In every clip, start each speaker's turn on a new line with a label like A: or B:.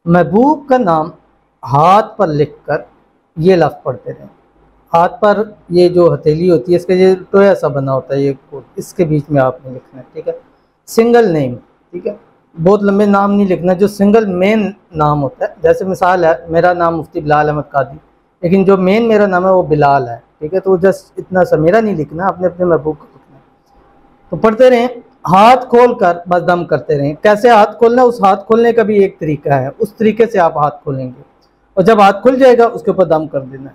A: महबूब का नाम हाथ पर लिखकर ये लफ्ज़ पढ़ते रहें। हाथ पर ये जो हथेली होती है इसका ये टोया सा बना होता है, ये कोड इसके बीच में आपने लिखना है, ठीक है। सिंगल नेम, ठीक है, बहुत लंबे नाम नहीं लिखना, जो सिंगल मेन नाम होता है। जैसे मिसाल है, मेरा नाम मुफ्ती बिलाल अहमद कादी, लेकिन जो मेन मेरा नाम है वो बिलाल है, ठीक है। तो जस्ट इतना सा मेरा नहीं लिखना, अपने अपने महबूब को लिखना है। तो पढ़ते रहें, हाथ खोल कर बस दम करते रहें। कैसे हाथ खोलना, उस हाथ खोलने का भी एक तरीका है, उस तरीके से आप हाथ खोलेंगे और जब हाथ खुल जाएगा उसके ऊपर दम कर देना है।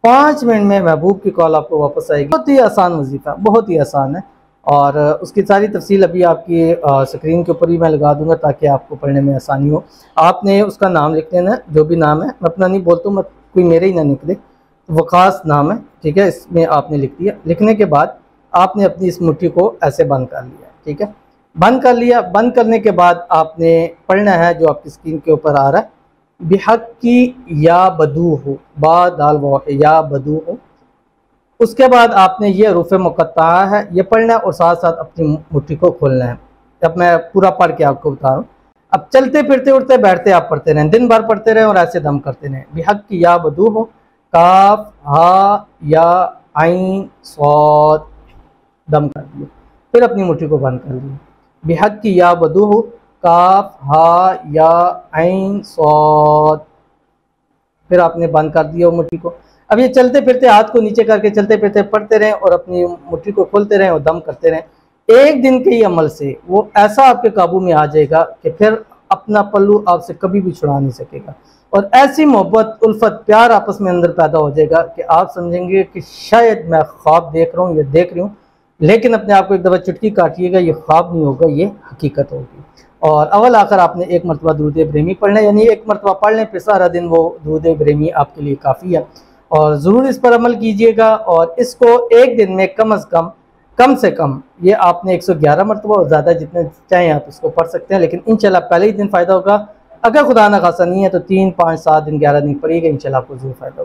A: 5 मिनट में महबूब की कॉल आपको वापस आएगी। बहुत ही आसान वजीफ़ा, बहुत ही आसान है, और उसकी सारी तफसील अभी आपकी स्क्रीन के ऊपर ही मैं लगा दूंगा ताकि आपको पढ़ने में आसानी हो। आपने उसका नाम लिख लेना, जो भी नाम है, मैं अपना नहीं बोलता हूँ, मैं कोई मेरे ही ना निकले, वो खास नाम है, ठीक है। इसमें आपने लिख दिया। लिखने के बाद आपने अपनी इस मुट्ठी को ऐसे बंद कर लिया, ठीक है। बंद कर लिया। बंद करने के बाद आपने पढ़ना है जो आपकी स्क्रीन के ऊपर आ रहा है, बिहक की या बदू हो, बा दाल वाह या बदू हो। उसके बाद आपने ये हरूफ मुक़त्ता है ये पढ़ना है और साथ साथ अपनी मुट्ठी को खोलना है। अब मैं पूरा पढ़ के आपको बता रहा हूँ। अब चलते फिरते उठते बैठते आप पढ़ते रहें, दिन भर पढ़ते रहें और ऐसे दम करते रहें। बिहक की या बदू हो, काफ हा या आइन सौद, दम कर दिए, फिर अपनी मुट्ठी को बंद कर दिए। बिहक की या बदू हो, काफ हा या आइन सौद, फिर आपने बंद कर दिया मुट्ठी को। अब ये चलते फिरते हाथ को नीचे करके चलते फिरते पढ़ते रहें और अपनी मुट्ठी को खोलते रहें और दम करते रहें। एक दिन के ही अमल से वो ऐसा आपके काबू में आ जाएगा कि फिर अपना पल्लू आपसे कभी भी छुड़ा नहीं सकेगा, और ऐसी मोहब्बत उल्फत प्यार आपस में अंदर पैदा हो जाएगा कि आप समझेंगे कि शायद मैं ख्वाब देख रहा हूँ या देख रही हूँ, लेकिन अपने आप को एक दफ़ा चुटकी काटिएगा, ये ख्वाब नहीं होगा, ये हकीकत होगी। और अव्वल आखिर आपने एक मरतबा दुरूद इब्राहिमी पढ़ना है, यानी एक मरतबा पढ़ लें फिर सारा दिन वो दुरूद इब्राहिमी आपके लिए काफ़ी है। और ज़रूर इस पर अमल कीजिएगा, और इसको एक दिन में कम से कम ये आपने 111 मरतबा, और ज़्यादा जितने चाहें आप इसको पढ़ सकते हैं, लेकिन इंशाल्लाह पहले ही दिन फ़ायदा होगा। अगर खुदा ना खासा नहीं है तो 3, 5, 7 दिन, 11 दिन पढ़िएगा, इंशाल्लाह आपको ज़रूर फ़ायदा होगा।